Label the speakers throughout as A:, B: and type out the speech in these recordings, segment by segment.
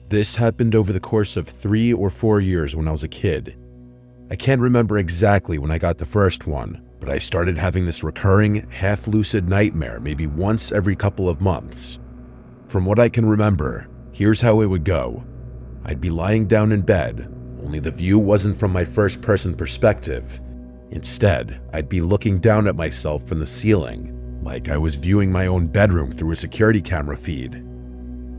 A: This happened over the course of 3 or 4 years when I was a kid. I can't remember exactly when I got the first one, but I started having this recurring, half-lucid nightmare maybe once every couple of months. From what I can remember, here's how it would go. I'd be lying down in bed, only the view wasn't from my first-person perspective. Instead, I'd be looking down at myself from the ceiling, like I was viewing my own bedroom through a security camera feed.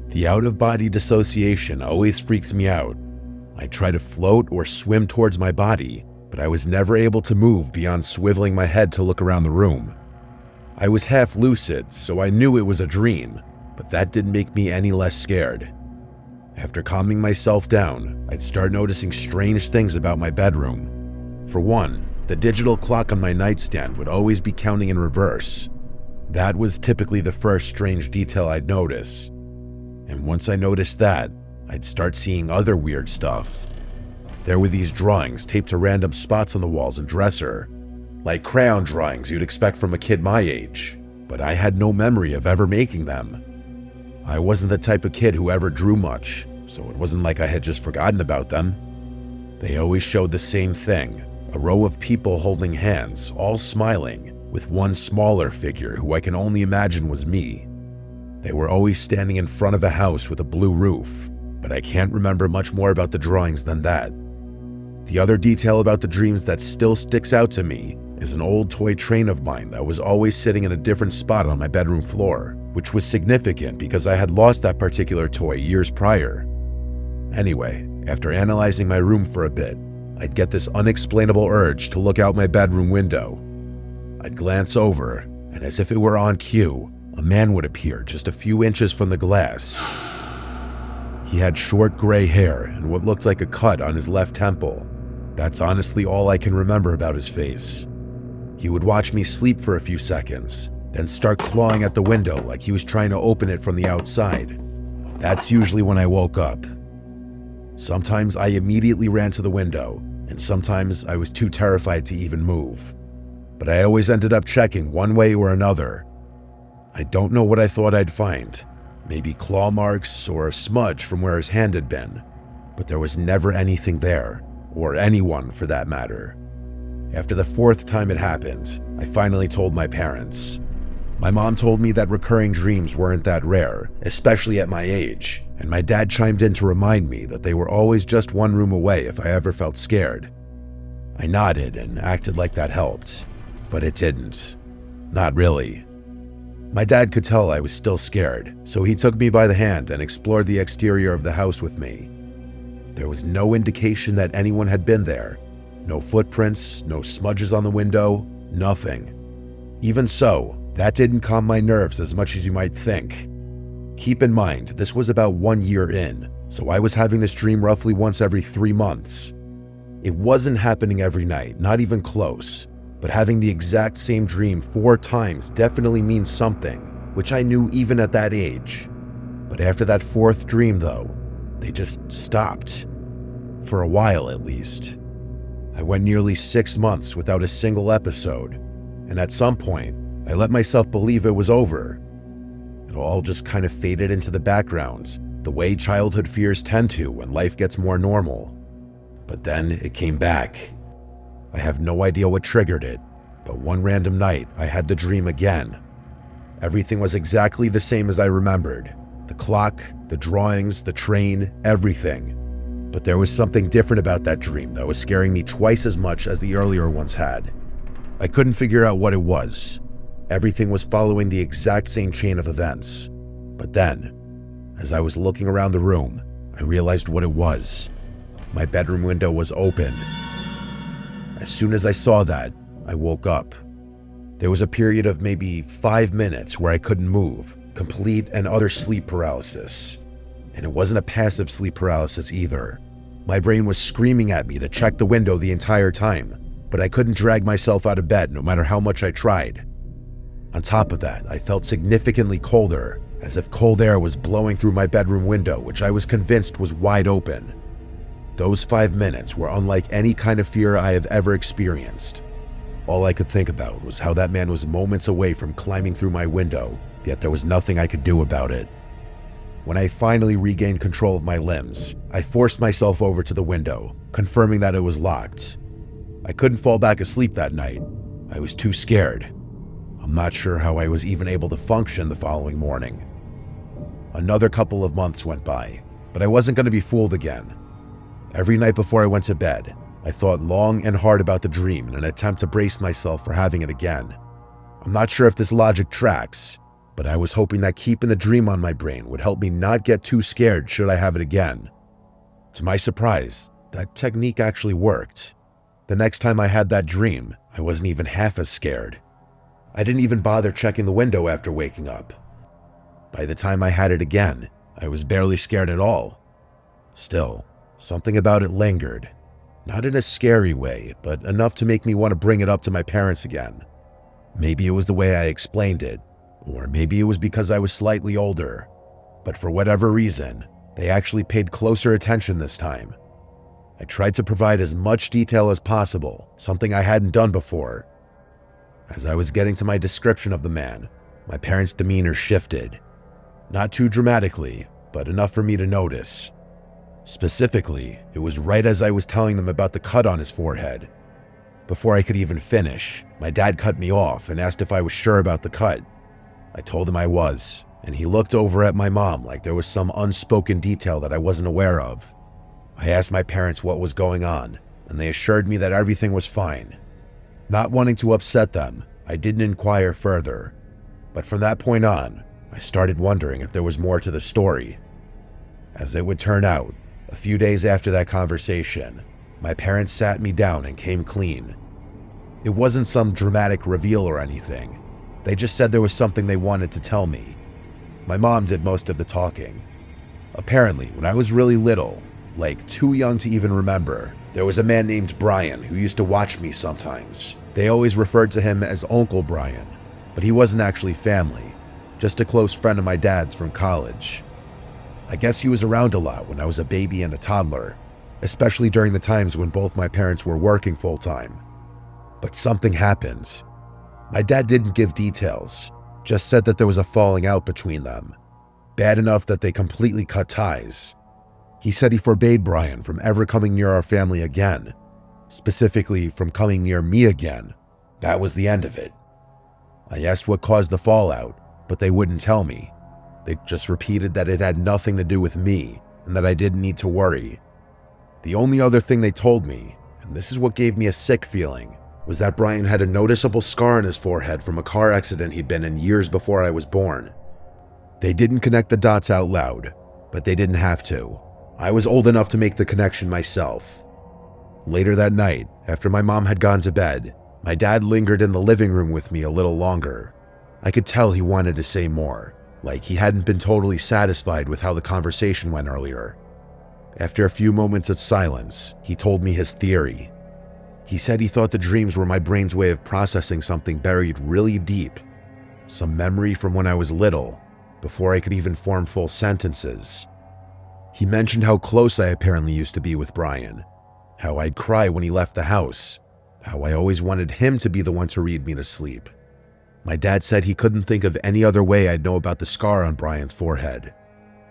A: The out-of-body dissociation always freaked me out. I'd try to float or swim towards my body, but I was never able to move beyond swiveling my head to look around the room. I was half lucid, so I knew it was a dream, but that didn't make me any less scared. After calming myself down, I'd start noticing strange things about my bedroom. For one, the digital clock on my nightstand would always be counting in reverse. That was typically the first strange detail I'd notice. And once I noticed that, I'd start seeing other weird stuff. There were these drawings taped to random spots on the walls and dresser, like crayon drawings you'd expect from a kid my age, but I had no memory of ever making them. I wasn't the type of kid who ever drew much, so it wasn't like I had just forgotten about them. They always showed the same thing, a row of people holding hands, all smiling, with one smaller figure who I can only imagine was me. They were always standing in front of a house with a blue roof, but I can't remember much more about the drawings than that. The other detail about the dreams that still sticks out to me is an old toy train of mine that was always sitting in a different spot on my bedroom floor, which was significant because I had lost that particular toy years prior. Anyway, after analyzing my room for a bit, I'd get this unexplainable urge to look out my bedroom window. I'd glance over, and as if it were on cue, a man would appear just a few inches from the glass. He had short gray hair and what looked like a cut on his left temple. That's honestly all I can remember about his face. He would watch me sleep for a few seconds, then start clawing at the window like he was trying to open it from the outside. That's usually when I woke up. Sometimes I immediately ran to the window, and sometimes I was too terrified to even move. But I always ended up checking one way or another. I don't know what I thought I'd find. Maybe claw marks or a smudge from where his hand had been, but there was never anything there, or anyone for that matter. After the 4th time it happened, I finally told my parents. My mom told me that recurring dreams weren't that rare, especially at my age, and my dad chimed in to remind me that they were always just one room away if I ever felt scared. I nodded and acted like that helped, but it didn't. Not really. My dad could tell I was still scared, so he took me by the hand and explored the exterior of the house with me. There was no indication that anyone had been there. No footprints, no smudges on the window, nothing. Even so, that didn't calm my nerves as much as you might think. Keep in mind, this was about 1 year in, so I was having this dream roughly once every 3 months. It wasn't happening every night, not even close. But having the exact same dream 4 times definitely means something, which I knew even at that age. But after that 4th dream though, they just stopped. For a while at least. I went nearly 6 months without a single episode, and at some point, I let myself believe it was over. It all just kind of faded into the background, the way childhood fears tend to when life gets more normal. But then it came back. I have no idea what triggered it, but one random night I had the dream again. Everything was exactly the same as I remembered. The clock, the drawings, the train, everything. But there was something different about that dream that was scaring me twice as much as the earlier ones had. I couldn't figure out what it was. Everything was following the exact same chain of events. But then, as I was looking around the room, I realized what it was. My bedroom window was open. As soon as I saw that, I woke up. There was a period of maybe 5 minutes where I couldn't move, complete and utter sleep paralysis. And it wasn't a passive sleep paralysis either. My brain was screaming at me to check the window the entire time, but I couldn't drag myself out of bed no matter how much I tried. On top of that, I felt significantly colder, as if cold air was blowing through my bedroom window, which I was convinced was wide open. Those 5 minutes were unlike any kind of fear I have ever experienced. All I could think about was how that man was moments away from climbing through my window, yet there was nothing I could do about it. When I finally regained control of my limbs, I forced myself over to the window, confirming that it was locked. I couldn't fall back asleep that night. I was too scared. I'm not sure how I was even able to function the following morning. Another couple of months went by, but I wasn't going to be fooled again. Every night before I went to bed, I thought long and hard about the dream in an attempt to brace myself for having it again. I'm not sure if this logic tracks, but I was hoping that keeping the dream on my brain would help me not get too scared should I have it again. To my surprise, that technique actually worked. The next time I had that dream, I wasn't even half as scared. I didn't even bother checking the window after waking up. By the time I had it again, I was barely scared at all. Still, something about it lingered. Not in a scary way, but enough to make me want to bring it up to my parents again. Maybe it was the way I explained it, or maybe it was because I was slightly older. But for whatever reason, they actually paid closer attention this time. I tried to provide as much detail as possible, something I hadn't done before. As I was getting to my description of the man, my parents' demeanor shifted. Not too dramatically, but enough for me to notice. Specifically, it was right as I was telling them about the cut on his forehead. Before I could even finish, my dad cut me off and asked if I was sure about the cut. I told him I was, and he looked over at my mom like there was some unspoken detail that I wasn't aware of. I asked my parents what was going on, and they assured me that everything was fine. Not wanting to upset them, I didn't inquire further. But from that point on, I started wondering if there was more to the story. As it would turn out, a few days after that conversation, my parents sat me down and came clean. It wasn't some dramatic reveal or anything. They just said there was something they wanted to tell me. My mom did most of the talking. Apparently, when I was really little, like too young to even remember, there was a man named Brian who used to watch me sometimes. They always referred to him as Uncle Brian, but he wasn't actually family, just a close friend of my dad's from college. I guess he was around a lot when I was a baby and a toddler, especially during the times when both my parents were working full-time. But something happened. My dad didn't give details, just said that there was a falling out between them, bad enough that they completely cut ties. He said he forbade Brian from ever coming near our family again, specifically from coming near me again. That was the end of it. I asked what caused the fallout, but they wouldn't tell me. They just repeated that it had nothing to do with me and that I didn't need to worry. The only other thing they told me, and this is what gave me a sick feeling, was that Brian had a noticeable scar on his forehead from a car accident he'd been in years before I was born. They didn't connect the dots out loud, but they didn't have to. I was old enough to make the connection myself. Later that night, after my mom had gone to bed, my dad lingered in the living room with me a little longer. I could tell he wanted to say more, like he hadn't been totally satisfied with how the conversation went earlier. After a few moments of silence, he told me his theory. He said he thought the dreams were my brain's way of processing something buried really deep, some memory from when I was little, before I could even form full sentences. He mentioned how close I apparently used to be with Brian, how I'd cry when he left the house, how I always wanted him to be the one to read me to sleep. My dad said he couldn't think of any other way I'd know about the scar on Brian's forehead.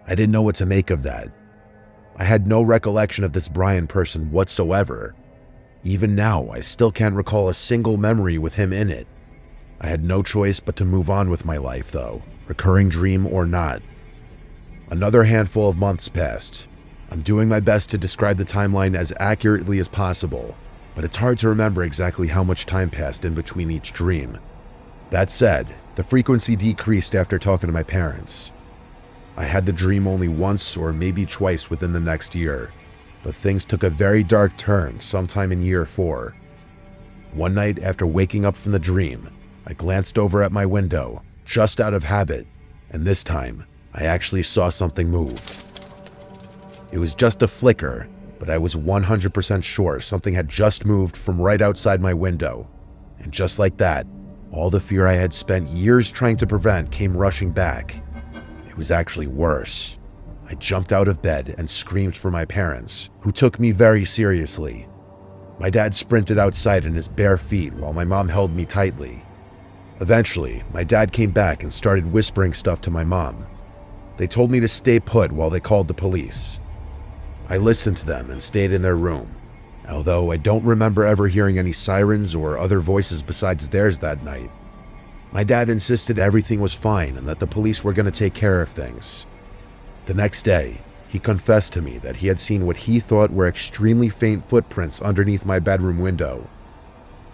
A: I didn't know what to make of that. I had no recollection of this Brian person whatsoever. Even now, I still can't recall a single memory with him in it. I had no choice but to move on with my life, though, recurring dream or not. Another handful of months passed. I'm doing my best to describe the timeline as accurately as possible, but it's hard to remember exactly how much time passed in between each dream. That said, the frequency decreased after talking to my parents. I had the dream only once or maybe twice within the next year, but things took a very dark turn sometime in year 4. One night after waking up from the dream, I glanced over at my window, just out of habit, and this time, I actually saw something move. It was just a flicker, but I was 100% sure something had just moved from right outside my window, and just like that, all the fear I had spent years trying to prevent came rushing back. It was actually worse. I jumped out of bed and screamed for my parents, who took me very seriously. My dad sprinted outside in his bare feet while my mom held me tightly. Eventually, my dad came back and started whispering stuff to my mom. They told me to stay put while they called the police. I listened to them and stayed in their room, although I don't remember ever hearing any sirens or other voices besides theirs that night. My dad insisted everything was fine and that the police were going to take care of things. The next day, he confessed to me that he had seen what he thought were extremely faint footprints underneath my bedroom window.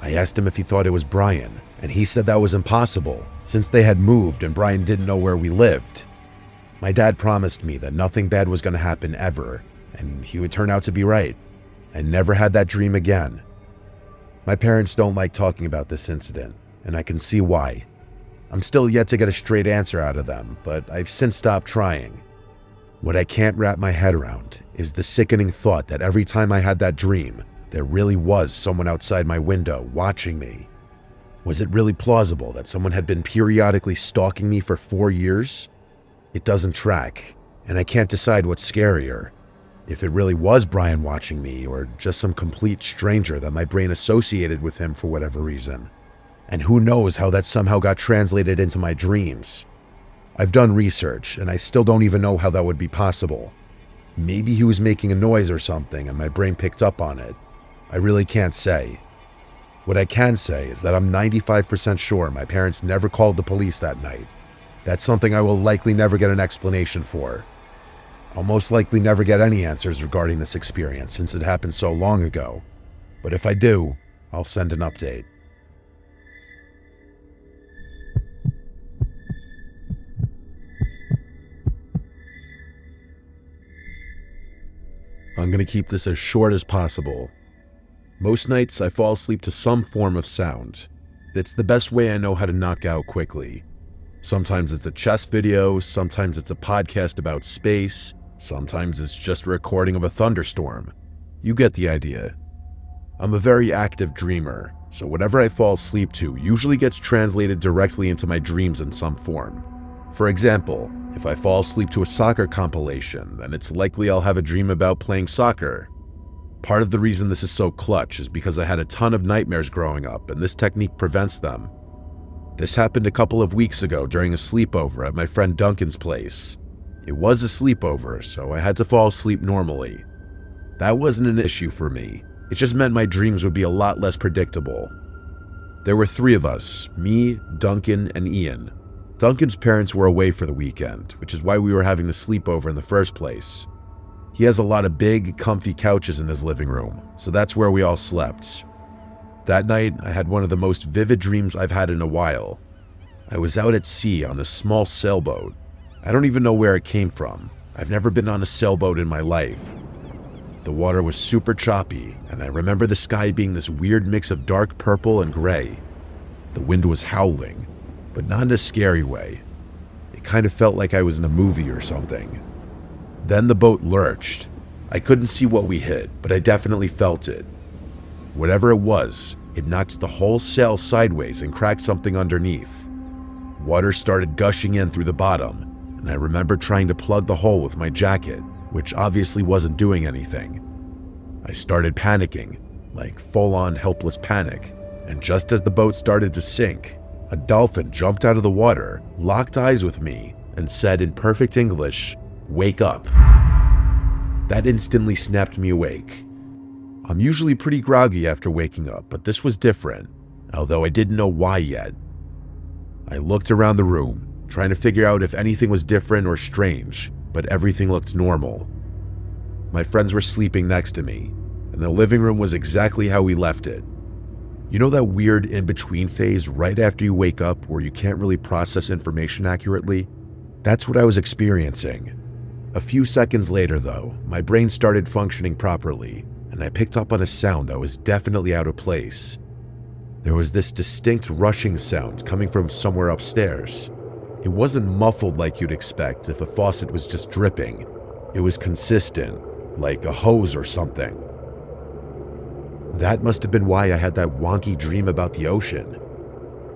A: I asked him if he thought it was Brian, and he said that was impossible, since they had moved and Brian didn't know where we lived. My dad promised me that nothing bad was going to happen ever, and he would turn out to be right. I never had that dream again. My parents don't like talking about this incident, and I can see why. I'm still yet to get a straight answer out of them, but I've since stopped trying. What I can't wrap my head around is the sickening thought that every time I had that dream, there really was someone outside my window watching me. Was it really plausible that someone had been periodically stalking me for 4 years? It doesn't track, and I can't decide what's scarier. If it really was Brian watching me, or just some complete stranger that my brain associated with him for whatever reason. And who knows how that somehow got translated into my dreams. I've done research, and I still don't even know how that would be possible. Maybe he was making a noise or something and my brain picked up on it. I really can't say. What I can say is that I'm 95% sure my parents never called the police that night. That's something I will likely never get an explanation for. I'll most likely never get any answers regarding this experience since it happened so long ago. But if I do, I'll send an update. I'm going to keep this as short as possible. Most nights I fall asleep to some form of sound. It's the best way I know how to knock out quickly. Sometimes it's a chess video, sometimes it's a podcast about space, sometimes it's just a recording of a thunderstorm. You get the idea. I'm a very active dreamer, so whatever I fall asleep to usually gets translated directly into my dreams in some form. For example, if I fall asleep to a soccer compilation, then it's likely I'll have a dream about playing soccer. Part of the reason this is so clutch is because I had a ton of nightmares growing up, and this technique prevents them. This happened a couple of weeks ago during a sleepover at my friend Duncan's place. It was a sleepover, so I had to fall asleep normally. That wasn't an issue for me. It just meant my dreams would be a lot less predictable. There were 3 of us, me, Duncan, and Ian. Duncan's parents were away for the weekend, which is why we were having the sleepover in the first place. He has a lot of big, comfy couches in his living room, so that's where we all slept. That night, I had one of the most vivid dreams I've had in a while. I was out at sea on a small sailboat. I don't even know where it came from. I've never been on a sailboat in my life. The water was super choppy, and I remember the sky being this weird mix of dark purple and gray. The wind was howling, but not in a scary way. It kind of felt like I was in a movie or something. Then the boat lurched. I couldn't see what we hit, but I definitely felt it. Whatever it was, it knocked the whole sail sideways and cracked something underneath. Water started gushing in through the bottom, and I remember trying to plug the hole with my jacket, which obviously wasn't doing anything. I started panicking, like full-on helpless panic, and just as the boat started to sink, a dolphin jumped out of the water, locked eyes with me, and said in perfect English, "Wake up." That instantly snapped me awake. I'm usually pretty groggy after waking up, but this was different, although I didn't know why yet. I looked around the room, trying to figure out if anything was different or strange, but everything looked normal. My friends were sleeping next to me, and the living room was exactly how we left it. You know that weird in-between phase right after you wake up where you can't really process information accurately? That's what I was experiencing. A few seconds later, though, my brain started functioning properly, and I picked up on a sound that was definitely out of place. There was this distinct rushing sound coming from somewhere upstairs. It wasn't muffled like you'd expect if a faucet was just dripping. It was consistent, like a hose or something. That must have been why I had that wonky dream about the ocean.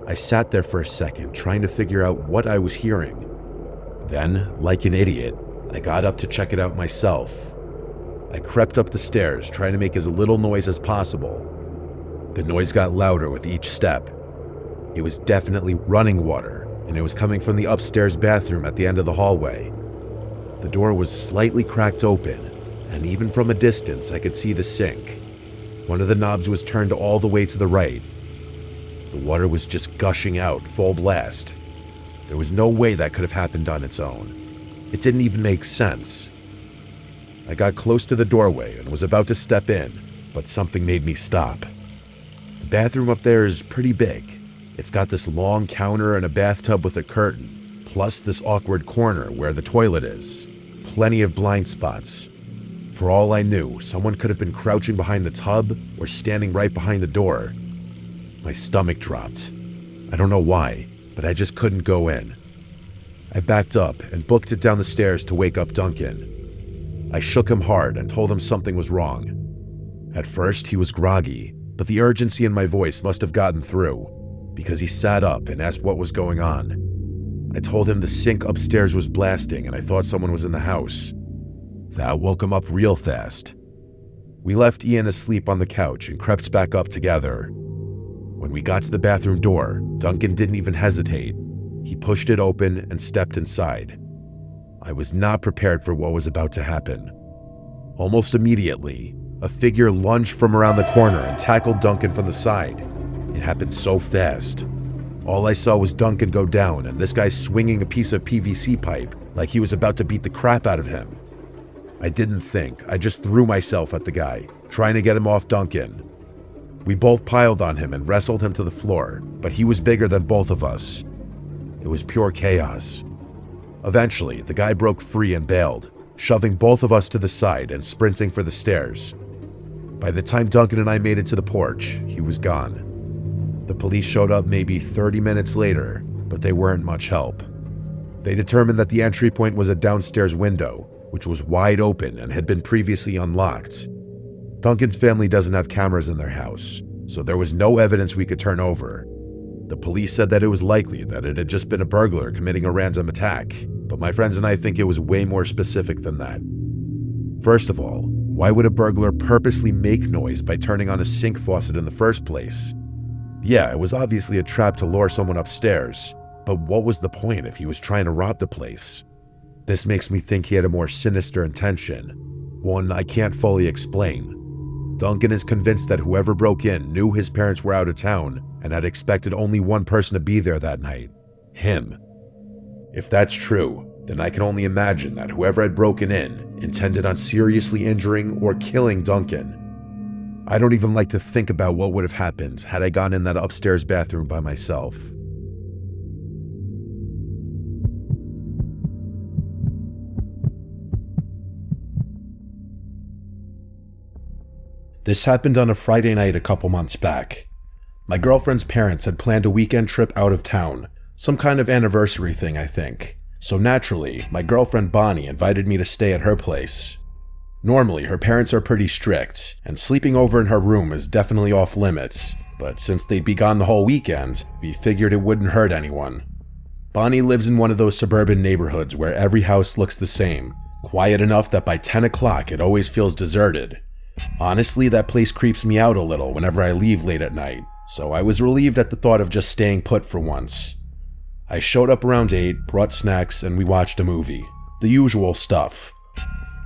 A: I sat there for a second, trying to figure out what I was hearing. Then, like an idiot, I got up to check it out myself. I crept up the stairs, trying to make as little noise as possible. The noise got louder with each step. It was definitely running water, and it was coming from the upstairs bathroom at the end of the hallway. The door was slightly cracked open, and even from a distance I could see the sink. One of the knobs was turned all the way to the right. The water was just gushing out, full blast. There was no way that could have happened on its own. It didn't even make sense. I got close to the doorway and was about to step in, but something made me stop. The bathroom up there is pretty big. It's got this long counter and a bathtub with a curtain, plus this awkward corner where the toilet is. Plenty of blind spots. For all I knew, someone could have been crouching behind the tub or standing right behind the door. My stomach dropped. I don't know why, but I just couldn't go in. I backed up and booked it down the stairs to wake up Duncan. I shook him hard and told him something was wrong. At first, he was groggy, but the urgency in my voice must have gotten through, because he sat up and asked what was going on. I told him the sink upstairs was blasting and I thought someone was in the house. That woke him up real fast. We left Ian asleep on the couch and crept back up together. When we got to the bathroom door, Duncan didn't even hesitate. He pushed it open and stepped inside. I was not prepared for what was about to happen. Almost immediately, a figure lunged from around the corner and tackled Duncan from the side. It happened so fast. All I saw was Duncan go down and this guy swinging a piece of PVC pipe like he was about to beat the crap out of him. I didn't think, I just threw myself at the guy, trying to get him off Duncan. We both piled on him and wrestled him to the floor, but he was bigger than both of us. It was pure chaos. Eventually, the guy broke free and bailed, shoving both of us to the side and sprinting for the stairs. By the time Duncan and I made it to the porch, he was gone. The police showed up maybe 30 minutes later, but they weren't much help. They determined that the entry point was a downstairs window, which was wide open and had been previously unlocked. Duncan's family doesn't have cameras in their house, so there was no evidence we could turn over. The police said that it was likely that it had just been a burglar committing a random attack, but my friends and I think it was way more specific than that. First of all, why would a burglar purposely make noise by turning on a sink faucet in the first place? Yeah, it was obviously a trap to lure someone upstairs, but what was the point if he was trying to rob the place? This makes me think he had a more sinister intention, one I can't fully explain. Duncan is convinced that whoever broke in knew his parents were out of town and had expected only one person to be there that night, him. If that's true, then I can only imagine that whoever had broken in intended on seriously injuring or killing Duncan. I don't even like to think about what would have happened had I gone in that upstairs bathroom by myself. This happened on a Friday night a couple months back. My girlfriend's parents had planned a weekend trip out of town, some kind of anniversary thing, I think. So naturally, my girlfriend Bonnie invited me to stay at her place. Normally, her parents are pretty strict, and sleeping over in her room is definitely off limits, but since they'd be gone the whole weekend, we figured it wouldn't hurt anyone. Bonnie lives in one of those suburban neighborhoods where every house looks the same, quiet enough that by 10 o'clock it always feels deserted. Honestly, that place creeps me out a little whenever I leave late at night, so I was relieved at the thought of just staying put for once. I showed up around 8, brought snacks, and we watched a movie. The usual stuff.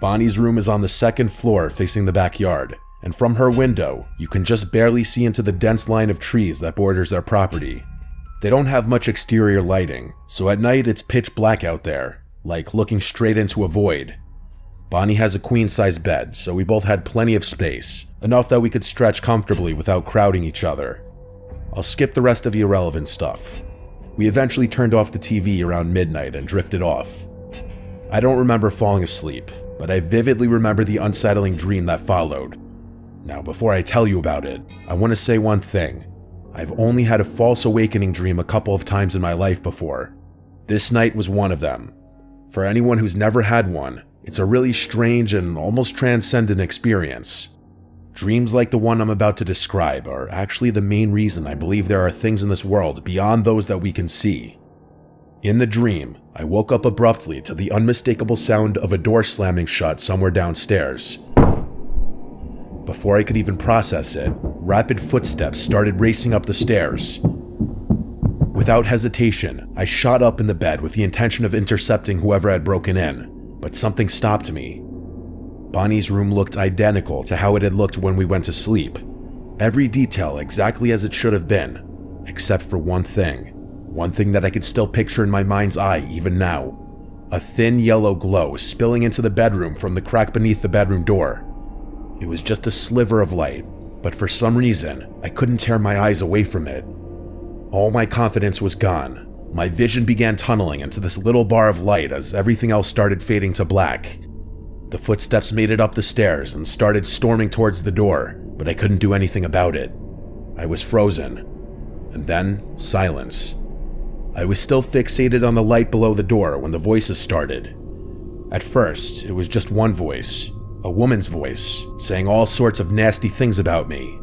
A: Bonnie's room is on the second floor facing the backyard, and from her window, you can just barely see into the dense line of trees that borders their property. They don't have much exterior lighting, so at night it's pitch black out there, like looking straight into a void. Bonnie has a queen-size bed, so we both had plenty of space, enough that we could stretch comfortably without crowding each other. I'll skip the rest of the irrelevant stuff. We eventually turned off the TV around midnight and drifted off. I don't remember falling asleep, but I vividly remember the unsettling dream that followed. Now, before I tell you about it, I want to say one thing. I've only had a false awakening dream a couple of times in my life before. This night was one of them. For anyone who's never had one, it's a really strange and almost transcendent experience. Dreams like the one I'm about to describe are actually the main reason I believe there are things in this world beyond those that we can see. In the dream, I woke up abruptly to the unmistakable sound of a door slamming shut somewhere downstairs. Before I could even process it, rapid footsteps started racing up the stairs. Without hesitation, I shot up in the bed with the intention of intercepting whoever had broken in. but something stopped me. Bonnie's room looked identical to how it had looked when we went to sleep. Every detail exactly as it should have been, except for one thing that I could still picture in my mind's eye even now. A thin yellow glow spilling into the bedroom from the crack beneath the bedroom door. It was just a sliver of light, but for some reason, I couldn't tear my eyes away from it. All my confidence was gone. My vision began tunneling into this little bar of light as everything else started fading to black. The footsteps made it up the stairs and started storming towards the door, but I couldn't do anything about it. I was frozen. And then, silence. I was still fixated on the light below the door when the voices started. At first, it was just one voice, a woman's voice, saying all sorts of nasty things about me.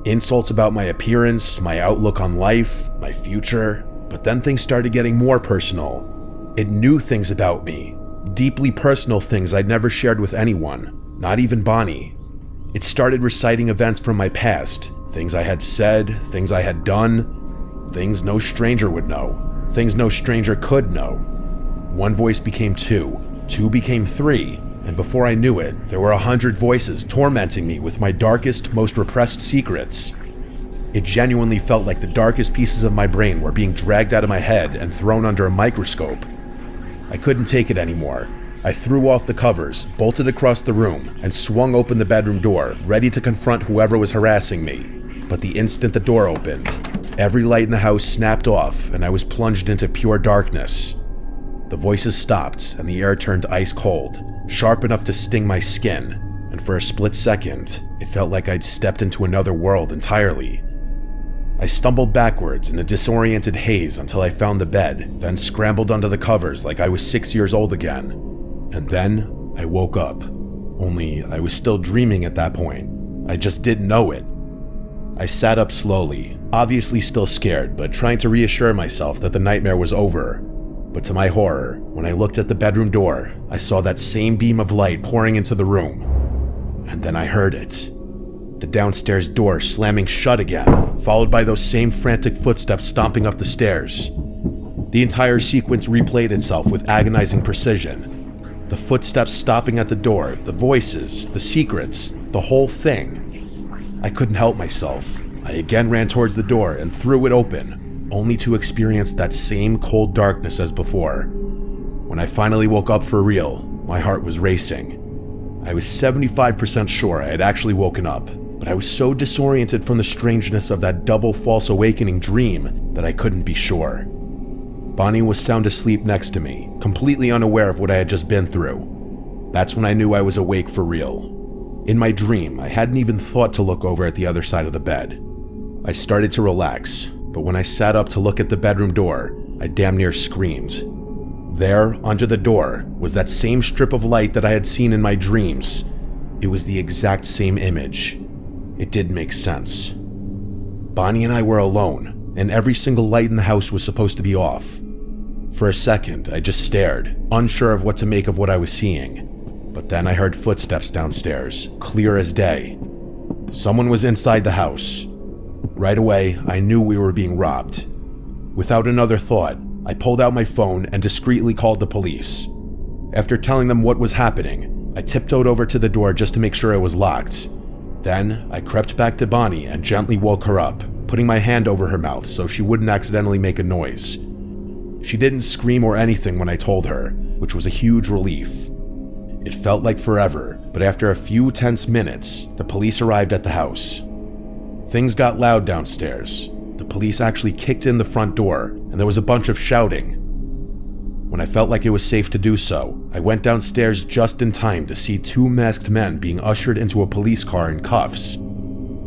A: Insults about my appearance, my outlook on life, my future. But then things started getting more personal. It knew things about me, deeply personal things I'd never shared with anyone, not even Bonnie. It started reciting events from my past, things I had said, things I had done, things no stranger would know, things no stranger could know. One voice became two became three, and before I knew it, there were 100 voices tormenting me with my darkest, most repressed secrets. It genuinely felt like the darkest pieces of my brain were being dragged out of my head and thrown under a microscope. I couldn't take it anymore. I threw off the covers, bolted across the room, and swung open the bedroom door, ready to confront whoever was harassing me. But the instant the door opened, every light in the house snapped off and I was plunged into pure darkness. The voices stopped and the air turned ice cold, sharp enough to sting my skin, and for a split second, it felt like I'd stepped into another world entirely. I stumbled backwards in a disoriented haze until I found the bed, then scrambled under the covers like I was 6 years old again. And then I woke up. Only I was still dreaming at that point. I just didn't know it. I sat up slowly, obviously still scared, but trying to reassure myself that the nightmare was over. But to my horror, when I looked at the bedroom door, I saw that same beam of light pouring into the room. And then I heard it. The downstairs door slamming shut again, followed by those same frantic footsteps stomping up the stairs. The entire sequence replayed itself with agonizing precision. The footsteps stopping at the door, the voices, the secrets, the whole thing. I couldn't help myself. I again ran towards the door and threw it open, only to experience that same cold darkness as before. When I finally woke up for real, my heart was racing. I was 75% sure I had actually woken up, but I was so disoriented from the strangeness of that double false awakening dream that I couldn't be sure. Bonnie was sound asleep next to me, completely unaware of what I had just been through. That's when I knew I was awake for real. In my dream, I hadn't even thought to look over at the other side of the bed. I started to relax, but when I sat up to look at the bedroom door, I damn near screamed. There, under the door, was that same strip of light that I had seen in my dreams. It was the exact same image. It did make sense. Bonnie and I were alone, and every single light in the house was supposed to be off. For a second, I just stared, unsure of what to make of what I was seeing. But then I heard footsteps downstairs, clear as day. Someone was inside the house. Right away, I knew we were being robbed. Without another thought, I pulled out my phone and discreetly called the police. After telling them what was happening, I tiptoed over to the door just to make sure it was locked. Then, I crept back to Bonnie and gently woke her up, putting my hand over her mouth so she wouldn't accidentally make a noise. She didn't scream or anything when I told her, which was a huge relief. It felt like forever, but after a few tense minutes, the police arrived at the house. Things got loud downstairs. The police actually kicked in the front door, and there was a bunch of shouting. When I felt like it was safe to do so, I went downstairs just in time to see two masked men being ushered into a police car in cuffs.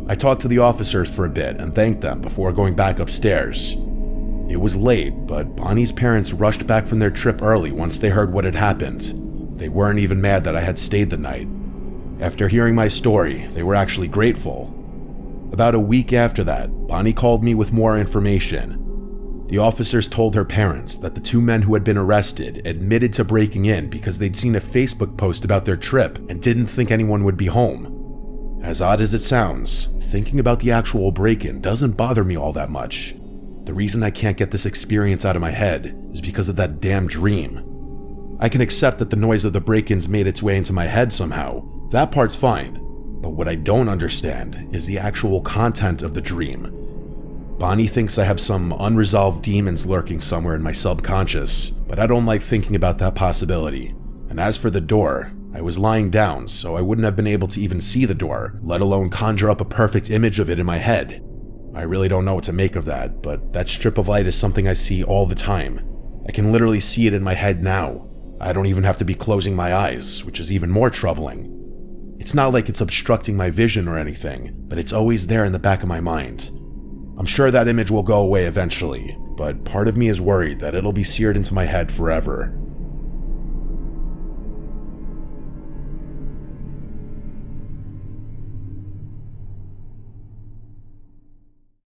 A: I talked to the officers for a bit and thanked them before going back upstairs. It was late, but Bonnie's parents rushed back from their trip early once they heard what had happened. They weren't even mad that I had stayed the night. After hearing my story, they were actually grateful. About a week after that, Bonnie called me with more information. The officers told her parents that the two men who had been arrested admitted to breaking in because they'd seen a Facebook post about their trip and didn't think anyone would be home. As odd as it sounds, thinking about the actual break-in doesn't bother me all that much. The reason I can't get this experience out of my head is because of that damn dream. I can accept that the noise of the break-ins made its way into my head somehow. That part's fine. But what I don't understand is the actual content of the dream. Bonnie thinks I have some unresolved demons lurking somewhere in my subconscious, but I don't like thinking about that possibility. And as for the door, I was lying down, so I wouldn't have been able to even see the door, let alone conjure up a perfect image of it in my head. I really don't know what to make of that, but that strip of light is something I see all the time. I can literally see it in my head now. I don't even have to be closing my eyes, which is even more troubling. It's not like it's obstructing my vision or anything, but it's always there in the back of my mind. I'm sure that image will go away eventually, but part of me is worried that it'll be seared into my head forever.